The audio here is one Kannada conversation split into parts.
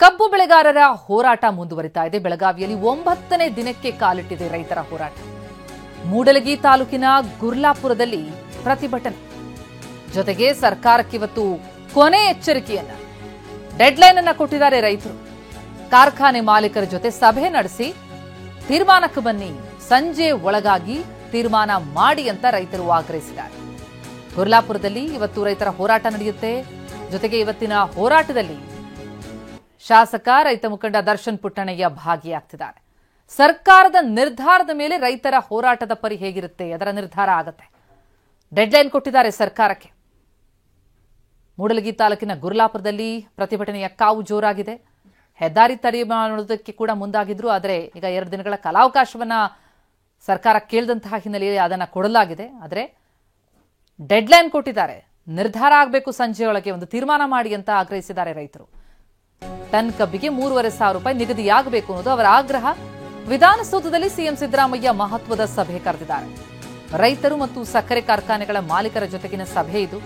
ಕಬ್ಬು ಬೆಳೆಗಾರರ ಹೋರಾಟ ಮುಂದುವರಿತಾ ಇದೆ. ಬೆಳಗಾವಿಯಲ್ಲಿ 9ನೇ ದಿನಕ್ಕೆ ಕಾಲಿಟ್ಟಿದೆ ರೈತರ ಹೋರಾಟ. ಮೂಡಲಗಿ ತಾಲೂಕಿನ ಗುರ್ಲಾಪುರದಲ್ಲಿ ಪ್ರತಿಭಟನೆ ಜೊತೆಗೆ ಸರ್ಕಾರಕ್ಕಿವತ್ತು ಕೊನೆ ಎಚ್ಚರಿಕೆಯನ್ನ ಡೆಡ್ಲೈನ್ ಅನ್ನ ಕೊಟ್ಟಿದ್ದಾರೆ ರೈತರು. ಕಾರ್ಖಾನೆ ಮಾಲೀಕರ ಜೊತೆ ಸಭೆ ನಡೆಸಿ ತೀರ್ಮಾನಕ್ಕೆ ಬನ್ನಿ, ಸಂಜೆ ಒಳಗಾಗಿ ತೀರ್ಮಾನ ಮಾಡಿ ಅಂತ ರೈತರು ಆಗ್ರಹಿಸಿದ್ದಾರೆ. ಗುರ್ಲಾಪುರದಲ್ಲಿ ಇವತ್ತು ರೈತರ ಹೋರಾಟ ನಡೆಯುತ್ತೆ. ಜೊತೆಗೆ ಇವತ್ತಿನ ಹೋರಾಟದಲ್ಲಿ ಶಾಸಕ ರೈತ ಮುಖಂಡ ದರ್ಶನ್ ಪುಟ್ಟಣ್ಣಯ್ಯ ಭಾಗಿಯಾಗ್ತಿದ್ದಾರೆ. ಸರ್ಕಾರದ ನಿರ್ಧಾರದ ಮೇಲೆ ರೈತರ ಹೋರಾಟದ ಪರಿ ಹೇಗಿರುತ್ತೆ ಅದರ ನಿರ್ಧಾರ ಆಗತ್ತೆ. ಡೆಡ್ಲೈನ್ ಕೊಟ್ಟಿದ್ದಾರೆ ಸರ್ಕಾರಕ್ಕೆ. ಮೂಡಲಗಿ ತಾಲೂಕಿನ ಗುರ್ಲಾಪುರದಲ್ಲಿ ಪ್ರತಿಭಟನೆಯ ಕಾವು ಜೋರಾಗಿದೆ. ಹೆದ್ದಾರಿ ತಡೆ ಮಾಡೋದಕ್ಕೆ ಕೂಡ ಮುಂದಾಗಿದ್ರು. ಆದರೆ ಈಗ 2 ದಿನಗಳ ಕಾಲಾವಕಾಶವನ್ನ ಸರ್ಕಾರ ಕೇಳಿದಂತಹ ಹಿನ್ನೆಲೆಯಲ್ಲಿ ಅದನ್ನ ಕೊಡಲಾಗಿದೆ. ಆದರೆ ಡೆಡ್ಲೈನ್ ಕೊಟ್ಟಿದ್ದಾರೆ. ನಿರ್ಧಾರ ಆಗಬೇಕು, ಸಂಜೆಯೊಳಗೆ ಒಂದು ತೀರ್ಮಾನ ಮಾಡಿ ಅಂತ ಆಗ್ರಹಿಸಿದ್ದಾರೆ ರೈತರು. ಟನ್ ಕಬ್ಬಿಗೆ 3,500 ರೂಪಾಯಿ ನಿಗದಿಯಾಗಬೇಕು ಅನ್ನೋದು ಅವರ ಆಗ್ರಹ. ವಿಧಾನಸೌಧದಲ್ಲಿ ಸಿಎಂ ಸಿದ್ದರಾಮಯ್ಯ ಮಹತ್ವದ ಸಭೆ ಕರೆದಿದ್ದಾರೆ. ರೈತರು ಮತ್ತು ಸಕ್ಕರೆ ಕಾರ್ಖಾನೆಗಳ ಮಾಲೀಕರ ಜೊತೆಗಿನ ಸಭೆ ಇದು.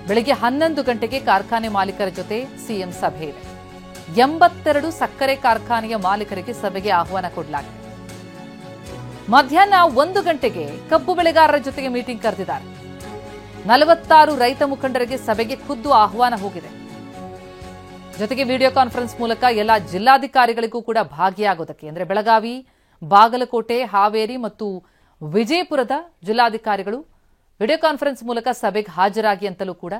ಬೆಳಗ್ಗೆ 11 ಗಂಟೆಗೆ ಕಾರ್ಖಾನೆ ಮಾಲೀಕರ ಜೊತೆ ಸಿಎಂ ಸಭೆ ಇದೆ. 82 ಸಕ್ಕರೆ ಕಾರ್ಖಾನೆಯ ಮಾಲೀಕರಿಗೆ ಸಭೆಗೆ ಆಹ್ವಾನ ಕೊಡಲಾಗಿದೆ. ಮಧ್ಯಾಹ್ನ 1 ಗಂಟೆಗೆ ಕಬ್ಬು ಬೆಳೆಗಾರರ ಜೊತೆಗೆ ಮೀಟಿಂಗ್ ಕರೆದಿದ್ದಾರೆ. 46 ರೈತ ಮುಖಂಡರಿಗೆ ಸಭೆಗೆ ಖುದ್ದು ಆಹ್ವಾನ ಹೋಗಿದೆ. ಜೊತೆಗೆ ವಿಡಿಯೋ ಕಾನ್ಫರೆನ್ಸ್ ಮೂಲಕ ಎಲ್ಲ ಜಿಲ್ಲಾಧಿಕಾರಿಗಳಿಗೂ ಕೂಡ ಭಾಗಿಯಾಗೋದಕ್ಕೆ, ಅಂದ್ರೆ ಬೆಳಗಾವಿ, ಬಾಗಲಕೋಟೆ, ಹಾವೇರಿ ಮತ್ತು ವಿಜಯಪುರದ ಜಿಲ್ಲಾಧಿಕಾರಿಗಳು ವಿಡಿಯೋ ಕಾನ್ಫರೆನ್ಸ್ ಮೂಲಕ ಸಭೆಗೆ ಹಾಜರಾಗಿ ಅಂತಲೂ ಕೂಡ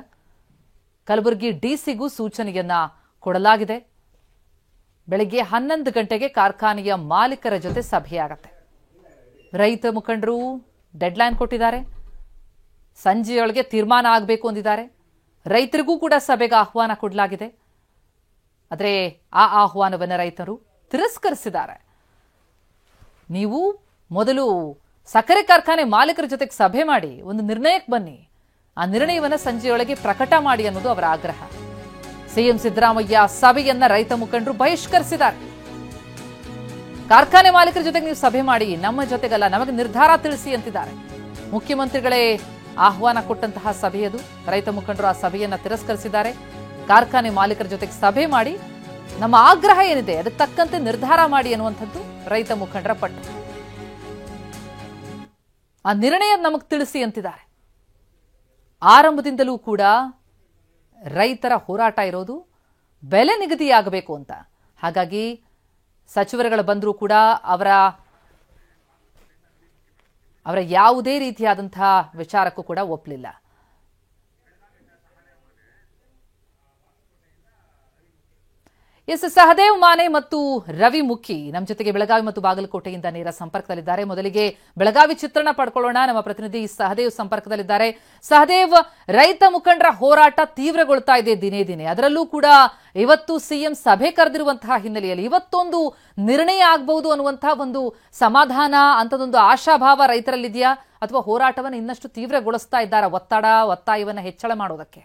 ಕಲಬುರಗಿ ಡಿಸಿಗೂ ಸೂಚನೆಯನ್ನ ಕೊಡಲಾಗಿದೆ. ಬೆಳಗ್ಗೆ 11 ಗಂಟೆಗೆ ಕಾರ್ಖಾನೆಯ ಮಾಲೀಕರ ಜೊತೆ ಸಭೆಯಾಗತ್ತೆ. ರೈತ ಮುಖಂಡರು ಡೆಡ್ಲೈನ್ ಕೊಟ್ಟಿದ್ದಾರೆ. ಸಂಜೆಯೊಳಗೆ ತೀರ್ಮಾನ ಆಗಬೇಕು ಅಂದಿದ್ದಾರೆ. ರೈತರಿಗೂ ಕೂಡ ಸಭೆಗೆ ಆಹ್ವಾನ ಕೊಡಲಾಗಿದೆ. ಆದರೆ ಆ ಆಹ್ವಾನವನ್ನು ರೈತರು ತಿರಸ್ಕರಿಸಿದ್ದಾರೆ. ನೀವು ಮೊದಲು ಸಕ್ಕರೆ ಕಾರ್ಖಾನೆ ಮಾಲೀಕರ ಜೊತೆಗೆ ಸಭೆ ಮಾಡಿ ಒಂದು ನಿರ್ಣಯಕ್ಕೆ ಬನ್ನಿ, ಆ ನಿರ್ಣಯವನ್ನು ಸಂಜೆಯೊಳಗೆ ಪ್ರಕಟ ಮಾಡಿ ಅನ್ನೋದು ಅವರ ಆಗ್ರಹ. ಸಿಎಂ ಸಿದ್ದರಾಮಯ್ಯ ಸಭೆಯನ್ನ ರೈತ ಮುಖಂಡರು ಬಹಿಷ್ಕರಿಸಿದ್ದಾರೆ. ಕಾರ್ಖಾನೆ ಮಾಲೀಕರ ಜೊತೆಗೆ ನೀವು ಸಭೆ ಮಾಡಿ, ನಮ್ಮ ಜೊತೆಗಲ್ಲ, ನಮಗೆ ನಿರ್ಧಾರ ತಿಳಿಸಿ ಅಂತಿದ್ದಾರೆ. ಮುಖ್ಯಮಂತ್ರಿಗಳೇ ಆಹ್ವಾನ ಕೊಟ್ಟಂತಹ ಸಭೆಯದು. ರೈತ ಮುಖಂಡರು ಆ ಸಭೆಯನ್ನ ತಿರಸ್ಕರಿಸಿದ್ದಾರೆ. ಕಾರ್ಖಾನೆ ಮಾಲೀಕರ ಜೊತೆಗೆ ಸಭೆ ಮಾಡಿ ನಮ್ಮ ಆಗ್ರಹ ಏನಿದೆ ಅದಕ್ಕೆ ತಕ್ಕಂತೆ ನಿರ್ಧಾರ ಮಾಡಿ ಅನ್ನುವಂಥದ್ದು ರೈತ ಮುಖಂಡರ ಪಟ್ಟು. ಆ ನಿರ್ಣಯ ನಮಗೆ ತಿಳಿಸಿ ಅಂತಿದ್ದಾರೆ. ಆರಂಭದಿಂದಲೂ ಕೂಡ ರೈತರ ಹೋರಾಟ ಇರೋದು ಬೆಲೆ ನಿಗದಿಯಾಗಬೇಕು ಅಂತ. ಹಾಗಾಗಿ ಸಚಿವರುಗಳು ಬಂದರೂ ಕೂಡ ಅವರ ಯಾವುದೇ ರೀತಿಯಾದಂತಹ ವಿಚಾರಕ್ಕೂ ಕೂಡ ಒಪ್ಪಲಿಲ್ಲ. ಸಹದೇವ್ ಮಾನೆ ಮತ್ತು ರವಿ ಮುಖಿ ನಮ್ಮ ಜೊತೆಗೆ ಬೆಳಗಾವಿ ಮತ್ತು ಬಾಗಲಕೋಟೆಯಿಂದ ನೇರ ಸಂಪರ್ಕದಲ್ಲಿದ್ದಾರೆ. ಮೊದಲಿಗೆ ಬೆಳಗಾವಿ ಚಿತ್ರಣ ಪಡ್ಕೊಳ್ಳೋಣ. ನಮ್ಮ ಪ್ರತಿನಿಧಿ ಸಹದೇವ್ ಸಂಪರ್ಕದಲ್ಲಿದ್ದಾರೆ. ಸಹದೇವ್, ರೈತ ಮುಖಂಡರ ಹೋರಾಟ ತೀವ್ರಗೊಳ್ತಾ ಇದೆ ದಿನೇ ದಿನೇ. ಅದರಲ್ಲೂ ಕೂಡ ಇವತ್ತು ಸಿಎಂ ಸಭೆ ಕರೆದಿರುವಂತಹ ಹಿನ್ನೆಲೆಯಲ್ಲಿ ಇವತ್ತೊಂದು ನಿರ್ಣಯ ಆಗಬಹುದು ಅನ್ನುವಂತಹ ಒಂದು ಸಮಾಧಾನ, ಅಂತದೊಂದು ಆಶಾಭಾವ ರೈತರಲ್ಲಿದೆಯಾ, ಅಥವಾ ಹೋರಾಟವನ್ನು ಇನ್ನಷ್ಟು ತೀವ್ರಗೊಳಿಸ್ತಾ ಇದ್ದಾರಾ ಒತ್ತಾಯವನ್ನು ಹೆಚ್ಚಳ ಮಾಡೋದಕ್ಕೆ?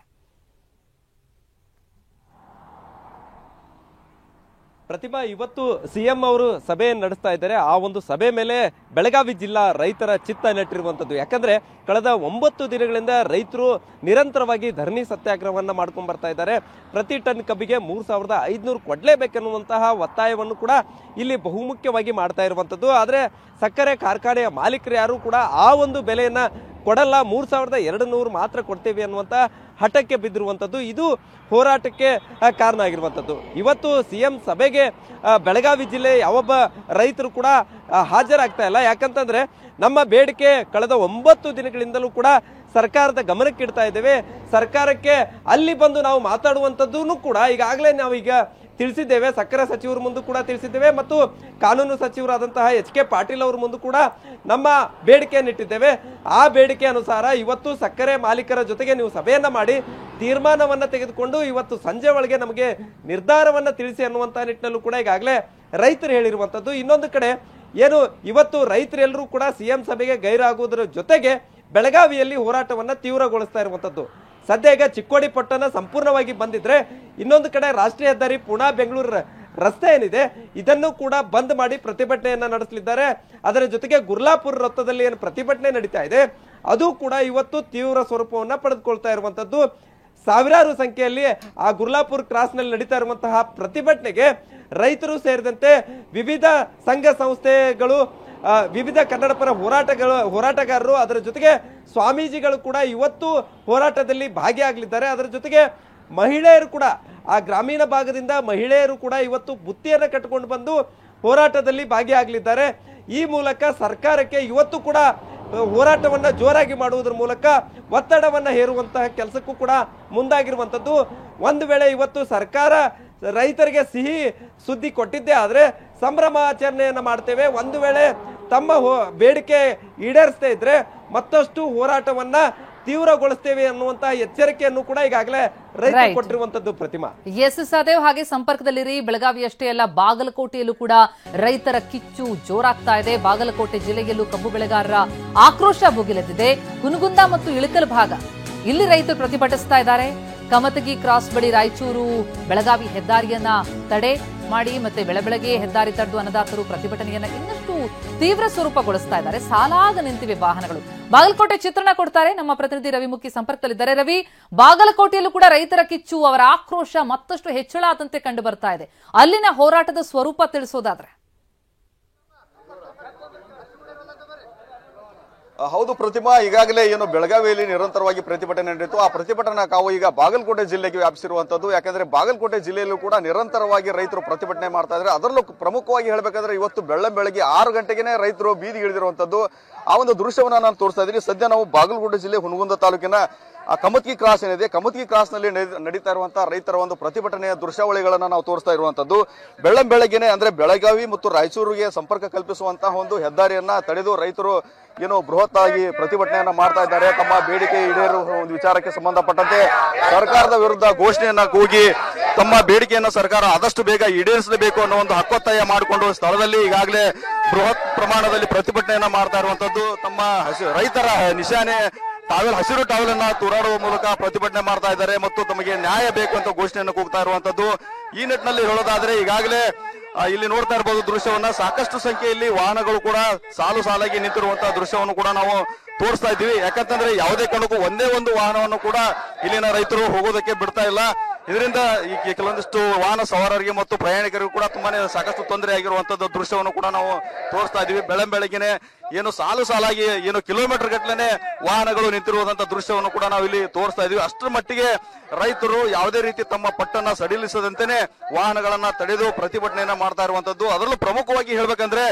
ಪ್ರತಿಭಾ, ಇವತ್ತು ಸಿಎಂ ಅವರು ಸಭೆಯನ್ನು ನಡೆಸ್ತಾ ಇದ್ದಾರೆ. ಆ ಒಂದು ಸಭೆ ಮೇಲೆ ಬೆಳಗಾವಿ ಜಿಲ್ಲಾ ರೈತರ ಚಿತ್ತ ನೆಟ್ಟಿರುವಂತದ್ದು. ಯಾಕಂದ್ರೆ ಕಳೆದ 9 ದಿನಗಳಿಂದ ರೈತರು ನಿರಂತರವಾಗಿ ಧರಣಿ ಸತ್ಯಾಗ್ರಹವನ್ನ ಮಾಡ್ಕೊಂಡ್ ಬರ್ತಾ ಇದ್ದಾರೆ. ಪ್ರತಿ ಟನ್ ಕಬ್ಬಿಗೆ 3,500 ಕೊಡ್ಲೇಬೇಕೆನ್ನುವಂತಹ ಒತ್ತಾಯವನ್ನು ಕೂಡ ಇಲ್ಲಿ ಬಹುಮುಖ್ಯವಾಗಿ ಮಾಡ್ತಾ ಇರುವಂತದ್ದು. ಆದ್ರೆ ಸಕ್ಕರೆ ಕಾರ್ಖಾನೆಯ ಮಾಲೀಕರು ಯಾರು ಕೂಡ ಆ ಒಂದು ಬೆಲೆಯನ್ನ ಕೊಡಲ್ಲ, 3,200 ಮಾತ್ರ ಕೊಡ್ತೇವೆ ಅನ್ನುವಂತ ಹಠಕ್ಕೆ ಬಿದ್ದಿರುವಂತದ್ದು. ಇದು ಹೋರಾಟಕ್ಕೆ ಕಾರಣ ಆಗಿರುವಂತದ್ದು. ಇವತ್ತು ಸಿಎಂ ಸಭೆಗೆ ಬೆಳಗಾವಿ ಜಿಲ್ಲೆ ಯಾವೊಬ್ಬ ರೈತರು ಕೂಡ ಹಾಜರಾಗ್ತಾ ಇಲ್ಲ. ಯಾಕಂತಂದ್ರೆ ನಮ್ಮ ಬೇಡಿಕೆ ಕಳೆದ 9 ದಿನಗಳಿಂದಲೂ ಕೂಡ ಸರ್ಕಾರದ ಗಮನಕ್ಕೆ ಇಡ್ತಾ ಇದ್ದೇವೆ. ಸರ್ಕಾರಕ್ಕೆ ಅಲ್ಲಿ ಬಂದು ನಾವು ಮಾತಾಡುವಂಥದ್ದನ್ನು ಕೂಡ ಈಗಾಗಲೇ ನಾವೀಗ ತಿಳಿಸಿದ್ದೇವೆ. ಸಕ್ಕರೆ ಸಚಿವರ ಮುಂದೆ ಕೂಡ ತಿಳಿಸಿದ್ದೇವೆ ಮತ್ತು ಕಾನೂನು ಸಚಿವರಾದಂತಹ HK ಪಾಟೀಲ್ ಅವರ ಮುಂದೆ ಕೂಡ ನಮ್ಮ ಬೇಡಿಕೆಯನ್ನು ಇಟ್ಟಿದ್ದೇವೆ. ಆ ಬೇಡಿಕೆ ಅನುಸಾರ ಇವತ್ತು ಸಕ್ಕರೆ ಮಾಲೀಕರ ಜೊತೆಗೆ ನೀವು ಸಭೆಯನ್ನ ಮಾಡಿ ತೀರ್ಮಾನವನ್ನ ತೆಗೆದುಕೊಂಡು ಇವತ್ತು ಸಂಜೆ ಒಳಗೆ ನಮಗೆ ನಿರ್ಧಾರವನ್ನ ತಿಳಿಸಿ ಅನ್ನುವಂತಹ ನಿಟ್ಟಿನಲ್ಲೂ ಕೂಡ ಈಗಾಗಲೇ ರೈತರು ಹೇಳಿರುವಂತದ್ದು. ಇನ್ನೊಂದು ಕಡೆ ಏನು ಇವತ್ತು ರೈತರೆಲ್ಲರೂ ಕೂಡ ಸಿಎಂ ಸಭೆಗೆ ಗೈರಾಗುವುದರ ಜೊತೆಗೆ ಬೆಳಗಾವಿಯಲ್ಲಿ ಹೋರಾಟವನ್ನ ತೀವ್ರಗೊಳಿಸ್ತಾ ಇರುವಂತದ್ದು. ಸದ್ಯ ಈಗ ಚಿಕ್ಕೋಡಿ ಪಟ್ಟಣ ಸಂಪೂರ್ಣವಾಗಿ ಬಂದಿದ್ರೆ, ಇನ್ನೊಂದು ಕಡೆ ರಾಷ್ಟ್ರೀಯ ಹೆದ್ದಾರಿ ಪುಣಾ ಬೆಂಗಳೂರು ರಸ್ತೆ ಏನಿದೆ ಇದನ್ನು ಕೂಡ ಬಂದ್ ಮಾಡಿ ಪ್ರತಿಭಟನೆಯನ್ನ ನಡೆಸಲಿದ್ದಾರೆ. ಅದರ ಜೊತೆಗೆ ಗುರ್ಲಾಪುರ ವೃತ್ತದಲ್ಲಿ ಏನು ಪ್ರತಿಭಟನೆ ನಡೀತಾ ಇದೆ ಅದು ಕೂಡ ಇವತ್ತು ತೀವ್ರ ಸ್ವರೂಪವನ್ನ ಪಡೆದುಕೊಳ್ತಾ ಇರುವಂತದ್ದು. ಸಾವಿರಾರು ಸಂಖ್ಯೆಯಲ್ಲಿ ಆ ಗುರ್ಲಾಪುರ್ ಕ್ರಾಸ್ನಲ್ಲಿ ನಡೀತಾ ಇರುವಂತಹ ಪ್ರತಿಭಟನೆಗೆ ರೈತರು ಸೇರಿದಂತೆ ವಿವಿಧ ಸಂಘ ಸಂಸ್ಥೆಗಳು, ವಿವಿಧ ಕನ್ನಡ ಪರ ಹೋರಾಟಗಾರರು, ಅದರ ಜೊತೆಗೆ ಸ್ವಾಮೀಜಿಗಳು ಕೂಡ ಇವತ್ತು ಹೋರಾಟದಲ್ಲಿ ಭಾಗಿಯಾಗಲಿದ್ದಾರೆ. ಅದರ ಜೊತೆಗೆ ಮಹಿಳೆಯರು ಕೂಡ, ಆ ಗ್ರಾಮೀಣ ಭಾಗದಿಂದ ಮಹಿಳೆಯರು ಕೂಡ ಇವತ್ತು ಬುತ್ತಿಯನ್ನು ಕಟ್ಟಿಕೊಂಡು ಬಂದು ಹೋರಾಟದಲ್ಲಿ ಭಾಗಿಯಾಗಲಿದ್ದಾರೆ. ಈ ಮೂಲಕ ಸರ್ಕಾರಕ್ಕೆ ಇವತ್ತು ಕೂಡ ಹೋರಾಟವನ್ನ ಜೋರಾಗಿ ಮಾಡುವುದರ ಮೂಲಕ ಒತ್ತಡವನ್ನ ಹೇರುವಂತಹ ಕೆಲಸಕ್ಕೂ ಕೂಡ ಮುಂದಾಗಿರುವಂಥದ್ದು. ಒಂದು ವೇಳೆ ಇವತ್ತು ಸರ್ಕಾರ ರೈತರಿಗೆ ಸಿಹಿ ಸುದ್ದಿ ಕೊಟ್ಟಿದ್ದೇ ಆದರೆ ಸಂಭ್ರಮಾಚರಣೆಯನ್ನ ಮಾಡ್ತೇವೆ, ಒಂದು ವೇಳೆ ತಮ್ಮ ಬೇಡಿಕೆ ಈಡೇರಿಸದೇ ಇದ್ರೆ ಮತ್ತಷ್ಟು ಹೋರಾಟವನ್ನ ತೀವ್ರಗೊಳಿಸ್ತೇವೆ ಅನ್ನುವಂತಹ ಎಚ್ಚರಿಕೆಯನ್ನು ಕೂಡ ಈಗಾಗಲೇ ರೈತರು ಕೊಟ್ಟಿರುವಂತದ್ದು. ಪ್ರತಿಮಾ ಎಸ್ ಸದೇವ್, ಹಾಗೆ ಸಂಪರ್ಕದಲ್ಲಿರಿ. ಬೆಳಗಾವಿಯಷ್ಟೇ ಅಲ್ಲ, ಬಾಗಲಕೋಟೆಯಲ್ಲೂ ಕೂಡ ರೈತರ ಕಿಚ್ಚು ಜೋರಾಗ್ತಾ ಇದೆ. ಬಾಗಲಕೋಟೆ ಜಿಲ್ಲೆಯಲ್ಲೂ ಕಬ್ಬು ಬೆಳೆಗಾರರ ಆಕ್ರೋಶ ಭುಗಿಲೆದ್ದಿದೆ. ಹುನಗುಂದ ಮತ್ತು ಇಳಕಲ್ ಭಾಗ ಇಲ್ಲಿ ರೈತರು ಪ್ರತಿಭಟಿಸ್ತಾ ಇದ್ದಾರೆ. ಕಮತಗಿ ಕ್ರಾಸ್ ಬಳಿ ರಾಯಚೂರು ಬೆಳಗಾವಿ ಹೆದ್ದಾರಿಯನ್ನ ತಡೆ ಮಾಡಿ ಮತ್ತೆ ಬೆಳಬೆಳಗ್ಗೆ ಹೆದ್ದಾರಿ ತಡೆದು ಅನ್ನದಾತರು ಪ್ರತಿಭಟನೆಯನ್ನ ಇನ್ನಷ್ಟು ತೀವ್ರ ಸ್ವರೂಪಗೊಳಿಸ್ತಾ ಇದ್ದಾರೆ. ಸಾಲಾಗ ನಿಂತಿವೆ ವಾಹನಗಳು. ಬಾಗಲಕೋಟೆ ಚಿತ್ರಣ ಕೊಡ್ತಾರೆ ನಮ್ಮ ಪ್ರತಿನಿಧಿ ರವಿಮುಖಿ ಸಂಪರ್ಕದಲ್ಲಿದ್ದಾರೆ. ರವಿ, ಬಾಗಲಕೋಟೆಯಲ್ಲೂ ಕೂಡ ರೈತರ ಕಿಚ್ಚು, ಅವರ ಆಕ್ರೋಶ ಮತ್ತಷ್ಟು ಹೆಚ್ಚಳ ಆದಂತೆ ಕಂಡು ಬರ್ತಾ ಇದೆ. ಅಲ್ಲಿನ ಹೋರಾಟದ ಸ್ವರೂಪ ತಿಳಿಸೋದಾದ್ರೆ? ಹೌದು ಪ್ರತಿಮಾ, ಈಗಾಗಲೇ ಏನು ಬೆಳಗಾವಿಯಲ್ಲಿ ನಿರಂತರವಾಗಿ ಪ್ರತಿಭಟನೆ ನಡೆಯಿತು. ಆ ಪ್ರತಿಭಟನಾ ಕಾವು ಈಗ ಬಾಗಲಕೋಟೆ ಜಿಲ್ಲೆಗೆ ವ್ಯಾಪಿಸಿರುವಂತದ್ದು. ಯಾಕಂದ್ರೆ ಬಾಗಲಕೋಟೆ ಜಿಲ್ಲೆಯಲ್ಲೂ ಕೂಡ ನಿರಂತರವಾಗಿ ರೈತರು ಪ್ರತಿಭಟನೆ ಮಾಡ್ತಾ ಇದ್ದಾರೆ. ಅದರಲ್ಲೂ ಪ್ರಮುಖವಾಗಿ ಹೇಳಬೇಕಾದ್ರೆ ಇವತ್ತು ಬೆಳಗ್ಗೆ 6 ಗಂಟೆಗೆ ರೈತರು ಬೀದಿಗೆ ಇಳಿದಿರುವಂತದ್ದು. ಆ ಒಂದು ದೃಶ್ಯವನ್ನ ನಾನು ತೋರಿಸ್ತಾ ಇದ್ದೀನಿ. ಸದ್ಯ ನಾವು ಬಾಗಲಕೋಟೆ ಜಿಲ್ಲೆ ಹುನಗುಂದ ತಾಲೂಕಿನ ಕಮತ್ಗಿ ಕ್ರಾಸ್ ಏನಿದೆ, ಕಮತ್ಗಿ ಕ್ರಾಸ್ ನಲ್ಲಿ ನಡೀತಾ ಇರುವಂತಹ ರೈತರ ಒಂದು ಪ್ರತಿಭಟನೆಯ ದೃಶ್ಯಾವಳಿಗಳನ್ನ ನಾವು ತೋರಿಸ್ತಾ ಇರುವಂತದ್ದು. ಬೆಳಗ್ಗೆನೆ ಅಂದ್ರೆ ಬೆಳಗಾವಿ ಮತ್ತು ರಾಯಚೂರಿಗೆ ಸಂಪರ್ಕ ಕಲ್ಪಿಸುವಂತಹ ಒಂದು ಹೆದ್ದಾರಿಯನ್ನ ತಡೆದು ರೈತರು ಏನು ಬೃಹತ್ ಆಗಿ ಪ್ರತಿಭಟನೆಯನ್ನ ಮಾಡ್ತಾ ಇದ್ದಾರೆ. ತಮ್ಮ ಬೇಡಿಕೆ ಈಡೇರುವ ಒಂದು ವಿಚಾರಕ್ಕೆ ಸಂಬಂಧಪಟ್ಟಂತೆ ಸರ್ಕಾರದ ವಿರುದ್ಧ ಘೋಷಣೆಯನ್ನ ಕೂಗಿ ತಮ್ಮ ಬೇಡಿಕೆಯನ್ನ ಸರ್ಕಾರ ಆದಷ್ಟು ಬೇಗ ಈಡೇರಿಸಲೇಬೇಕು ಅನ್ನೋ ಒಂದು ಹಕ್ಕೊತ್ತಾಯ ಮಾಡಿಕೊಂಡು ಸ್ಥಳದಲ್ಲಿ ಈಗಾಗಲೇ ಬೃಹತ್ ಪ್ರಮಾಣದಲ್ಲಿ ಪ್ರತಿಭಟನೆಯನ್ನ ಮಾಡ್ತಾ ಇರುವಂತದ್ದು. ತಮ್ಮ ರೈತರ ನಿಶಾನೆ ಹಸಿರು ಟಾವೆಲ್ ಅನ್ನ ತೂರಾಡುವ ಮೂಲಕ ಪ್ರತಿಭಟನೆ ಮಾಡ್ತಾ ಇದ್ದಾರೆ ಮತ್ತು ತಮಗೆ ನ್ಯಾಯ ಬೇಕು ಅಂತ ಘೋಷಣೆಯನ್ನು ಕೂಗ್ತಾ ಇರುವಂತದ್ದು. ಈ ನಿಟ್ಟಿನಲ್ಲಿ ಹೇಳೋದಾದ್ರೆ ಈಗಾಗಲೇ ಇಲ್ಲಿ ನೋಡ್ತಾ ಇರಬಹುದು ದೃಶ್ಯವನ್ನ, ಸಾಕಷ್ಟು ಸಂಖ್ಯೆಯಲ್ಲಿ ವಾಹನಗಳು ಕೂಡ ಸಾಲಾಗಿ ನಿಂತಿರುವಂತಹ ದೃಶ್ಯವನ್ನು ಕೂಡ ನಾವು ತೋರಿಸ್ತಾ ಇದ್ದೀವಿ. ಯಾಕಂತಂದ್ರೆ ಯಾವುದೇ ಕಾರಣಕ್ಕೂ ಒಂದೇ ಒಂದು ವಾಹನವನ್ನು ಕೂಡ ಇಲ್ಲಿನ ರೈತರು ಹೋಗೋದಕ್ಕೆ ಬಿಡ್ತಾ ಇಲ್ಲ. ಇದರಿಂದ ಈ ಕೆಲವೊಂದಿಷ್ಟು ವಾಹನ ಸವಾರರಿಗೆ ಮತ್ತು ಪ್ರಯಾಣಿಕರಿಗೂ ಕೂಡ ತುಂಬಾನೇ ಸಾಕಷ್ಟು ತೊಂದರೆ ಆಗಿರುವಂತದ್ದು ದೃಶ್ಯವನ್ನು ಕೂಡ ನಾವು ತೋರಿಸ್ತಾ ಇದೀವಿ. ಬೆಳಗ್ಗೆನೆ ಏನು ಸಾಲಾಗಿ ಏನು ಕಿಲೋಮೀಟರ್ ಗಟ್ಟಲೆ ವಾಹನಗಳು ನಿಂತಿರುವಂತಹ ದೃಶ್ಯವನ್ನು ಕೂಡ ನಾವು ಇಲ್ಲಿ ತೋರಿಸ್ತಾ ಇದೀವಿ. ಅಷ್ಟರ ಮಟ್ಟಿಗೆ ರೈತರು ಯಾವುದೇ ರೀತಿ ತಮ್ಮ ಪಟ್ಟನ್ನ ಸಡಿಲಿಸದಂತೆಯೇ ವಾಹನಗಳನ್ನ ತಡೆದು ಪ್ರತಿಭಟನೆಯನ್ನ ಮಾಡ್ತಾ ಇರುವಂತದ್ದು. ಅದರಲ್ಲೂ ಪ್ರಮುಖವಾಗಿ ಹೇಳ್ಬೇಕಂದ್ರೆ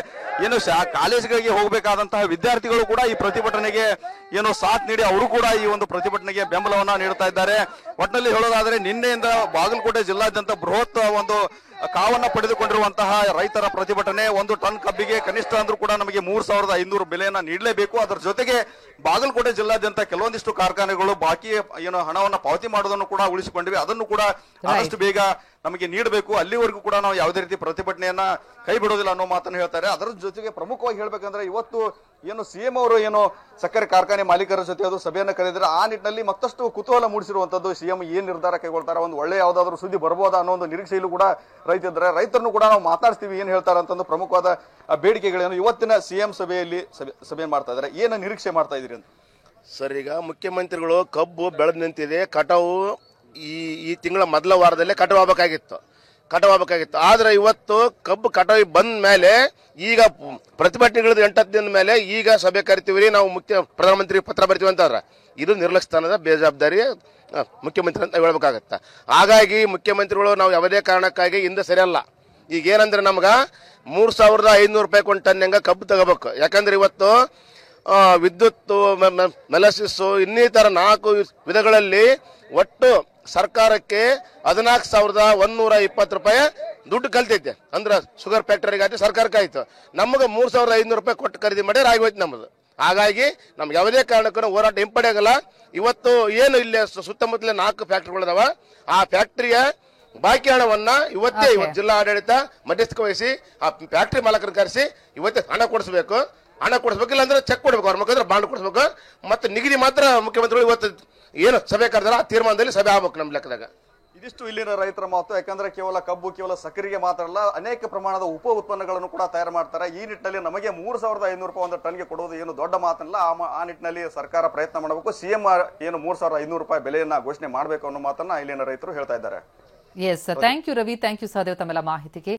ಏನು ಕಾಲೇಜುಗಳಿಗೆ ಹೋಗಬೇಕಾದಂತಹ ವಿದ್ಯಾರ್ಥಿಗಳು ಕೂಡ ಈ ಪ್ರತಿಭಟನೆಗೆ ಏನು ಸಾಥ್ ನೀಡಿ ಅವರು ಕೂಡ ಈ ಒಂದು ಪ್ರತಿಭಟನೆಗೆ ಬೆಂಬಲವನ್ನ ನೀಡ್ತಾ ಇದ್ದಾರೆ. ಒಟ್ಟಿನಲ್ಲಿ ಹೇಳೋದಾದ್ರೆ ನಿನ್ನೆಯಿಂದ ಬಾಗಲಕೋಟೆ ಜಿಲ್ಲಾದ್ಯಂತ ಬೃಹತ್ ಒಂದು ಕಾವನ್ನ ಪಡೆದುಕೊಂಡಿರುವಂತಹ ರೈತರ ಪ್ರತಿಭಟನೆ. 1 ಟನ್ ಕಬ್ಬಿಗೆ ಕನಿಷ್ಠ ಅಂದ್ರೂ ಕೂಡ ನಮಗೆ 3500 ಬೆಲೆಯನ್ನ ನೀಡಲೇಬೇಕು. ಅದರ ಜೊತೆಗೆ ಬಾಗಲಕೋಟೆ ಜಿಲ್ಲಾದ್ಯಂತ ಕೆಲವೊಂದಿಷ್ಟು ಕಾರ್ಖಾನೆಗಳು ಬಾಕಿ ಏನು ಹಣವನ್ನ ಪಾವತಿ ಮಾಡೋದನ್ನು ಕೂಡ ಉಳಿಸಿಕೊಂಡಿವೆ. ಅದನ್ನು ಕೂಡ ಆದಷ್ಟು ಬೇಗ ನಮಗೆ ನೀಡಬೇಕು. ಅಲ್ಲಿವರೆಗೂ ಕೂಡ ನಾವು ಯಾವುದೇ ರೀತಿ ಪ್ರತಿಭಟನೆಯನ್ನ ಕೈ ಬಿಡೋದಿಲ್ಲ ಅನ್ನೋ ಮಾತನ್ನು ಹೇಳ್ತಾರೆ. ಅದರ ಜೊತೆಗೆ ಪ್ರಮುಖವಾಗಿ ಹೇಳ್ಬೇಕಂದ್ರೆ ಇವತ್ತು ಏನು ಸಿಎಂ ಅವರು ಏನು ಸಕ್ಕರೆ ಕಾರ್ಖಾನೆ ಮಾಲೀಕರ ಜೊತೆ ಅದು ಸಭೆಯನ್ನು ಕರೆದಿದ್ದಾರೆ. ಆ ನಿಟ್ಟಿನಲ್ಲಿ ಮತ್ತಷ್ಟು ಕುತೂಹಲ ಮೂಡಿಸಿರುವಂತದ್ದು. ಸಿಎಂ ಏನ್ ನಿರ್ಧಾರ ಕೈಗೊಳ್ತಾರೆ, ಒಂದು ಒಳ್ಳೆ ಯಾವ್ದಾದ್ರು ಸುದ್ದಿ ಬರ್ಬೋದಾ ಅನ್ನೋ ಒಂದು ನಿರೀಕ್ಷೆಯಲ್ಲೂ ಕೂಡ ರೈತಿದ್ದಾರೆ. ರೈತರನ್ನು ಕೂಡ ನಾವು ಮಾತಾಡ್ತೀವಿ, ಏನ್ ಹೇಳ್ತಾರೆ ಅಂತಂದು ಪ್ರಮುಖವಾದ ಬೇಡಿಕೆಗಳೇನು ಇವತ್ತಿನ ಸಿಎಂ ಸಭೆಯಲ್ಲಿ ಸಭೆ ಮಾಡ್ತಾ ಇದ್ದಾರೆ. ಏನು ನಿರೀಕ್ಷೆ ಮಾಡ್ತಾ ಇದೀರಿ ಅಂತ ಸರ್? ಈಗ ಮುಖ್ಯಮಂತ್ರಿಗಳು ಕಬ್ಬು ಬೆಳೆದು ನಿಂತಿದೆ, ಕಟಾವು ಈ ತಿಂಗಳ ಮೊದಲ ವಾರದಲ್ಲೇ ಕಟಾವಾಗಬೇಕಾಗಿತ್ತು. ಆದ್ರೆ ಇವತ್ತು ಕಬ್ಬು ಕಟಾವಿ ಬಂದ ಮೇಲೆ ಈಗ ಪ್ರತಿಭಟನೆಗಳದ್ದು 8-10 ದಿನದ ಮೇಲೆ ಈಗ ಸಭೆ ಕರಿತೀವಿ, ನಾವು ಪ್ರಧಾನಮಂತ್ರಿ ಪತ್ರ ಬರ್ತೀವಿ ಅಂತಾರ. ಇದು ನಿರ್ಲಕ್ಷ್ಯತನದ ಬೇಜವಾಬ್ದಾರಿ ಮುಖ್ಯಮಂತ್ರಿ ಅಂತ ಹೇಳ್ಬೇಕಾಗತ್ತ. ಹಾಗಾಗಿ ಮುಖ್ಯಮಂತ್ರಿಗಳು ನಾವು ಯಾವುದೇ ಕಾರಣಕ್ಕಾಗಿ ಹಿಂದೆ ಸರಿಯಲ್ಲ. ಈಗ ಏನಂದ್ರೆ ನಮ್ಗ 3500 ರೂಪಾಯಿ ಒಂದು ಟನ್ ಹೆಂಗ ಕಬ್ಬು ತಗೋಬೇಕು. ಯಾಕಂದ್ರೆ ಇವತ್ತು ವಿದ್ಯುತ್, ಮೆಲಸಿಸ್ ಇನ್ನಿತರ 4 ವಿಧಗಳಲ್ಲಿ ಒಟ್ಟು ಸರ್ಕಾರಕ್ಕೆ 14,120 ರೂಪಾಯಿ ದುಡ್ಡು ಕಲ್ತೈತೆ. ಅಂದ್ರೆ ಶುಗರ್ ಫ್ಯಾಕ್ಟರಿಗೆ ಆಯ್ತು, ಸರ್ಕಾರಕ್ಕೆ ಆಯ್ತು. ನಮಗೆ 3,500 ರೂಪಾಯಿ ಕೊಟ್ಟು ಖರೀದಿ ಮಾಡಿ ಆಗೋಯ್ತು ನಮ್ಮದು. ಹಾಗಾಗಿ ನಮ್ಗೆ ಯಾವುದೇ ಕಾರಣಕ್ಕೂ ಹೋರಾಟ ಹಿಂಪಡೆಯಲ್ಲ. ಇವತ್ತು ಏನು ಇಲ್ಲಿ ಸುತ್ತಮುತ್ತಲ 4 ಫ್ಯಾಕ್ಟರಿಗಳಿದಾವ, ಆ ಫ್ಯಾಕ್ಟರಿಯ ಬಾಕಿ ಹಣವನ್ನ ಇವತ್ತು ಜಿಲ್ಲಾ ಆಡಳಿತ ಮಧ್ಯಸ್ಥಿಕೆ ವಹಿಸಿ ಆ ಫ್ಯಾಕ್ಟರಿ ಮಾಲಕರನ್ನು ಕರೆಸಿ ಇವತ್ತೇ ಹಣ ಕೊಡಿಸ್ಬೇಕು. ಇಲ್ಲ ಅಂದ್ರೆ ಚೆಕ್ ಕೊಡ್ಬೇಕು, ಅವ್ರ ಮುಖಾಂತರ ಬಾಂಡ್ ಕೊಡಿಸ್ಬೇಕು. ಮತ್ತೆ ನಿಗದಿ ಮಾತ್ರ ಮುಖ್ಯಮಂತ್ರಿಗಳು ಇವತ್ತು ಏನು ಸಭೆ ಕರೆದಾರ ಆ ತೀರ್ಮಾನದಲ್ಲಿ ಸಭೆ ಆಗ್ಬೇಕು ನಮ್ಮ ಲೆಕ್ಕದಾಗ. ಇದಿಷ್ಟು ಇಲ್ಲಿನ ರೈತರ ಮಾತು. ಯಾಕಂದ್ರೆ ಕೇವಲ ಸಕ್ಕರೆಗೆ ಮಾತ್ರ ಅಲ್ಲ, ಅನೇಕ ಪ್ರಮಾಣದ ಉಪ ಉತ್ಪನ್ನಗಳನ್ನು ಕೂಡ ತಯಾರು ಮಾಡ್ತಾರೆ. ಈ ನಿಟ್ಟಿನಲ್ಲಿ ನಮಗೆ 3,500 ರೂಪಾಯಿ ಒಂದು ಟನ್ಗೆ ಕೊಡುವುದು ಏನು ದೊಡ್ಡ ಮಾತಲ್ಲ. ಆ ನಿಟ್ಟಿನಲ್ಲಿ ಸರ್ಕಾರ ಪ್ರಯತ್ನ ಮಾಡಬೇಕು. ಸಿಎಂ ಏನು 3,500 ರೂಪಾಯಿ ಬೆಲೆಯನ್ನ ಘೋಷಣೆ ಮಾಡಬೇಕು ಅನ್ನೋ ಮಾತನ್ನ ಇಲ್ಲಿನ ರೈತರು ಹೇಳ್ತಾ ಇದ್ದಾರೆ. Yes, thank you Ravi, thank you Sahadev ತಮ್ಮೆಲ್ಲ ಮಾಹಿತಿಗೆ.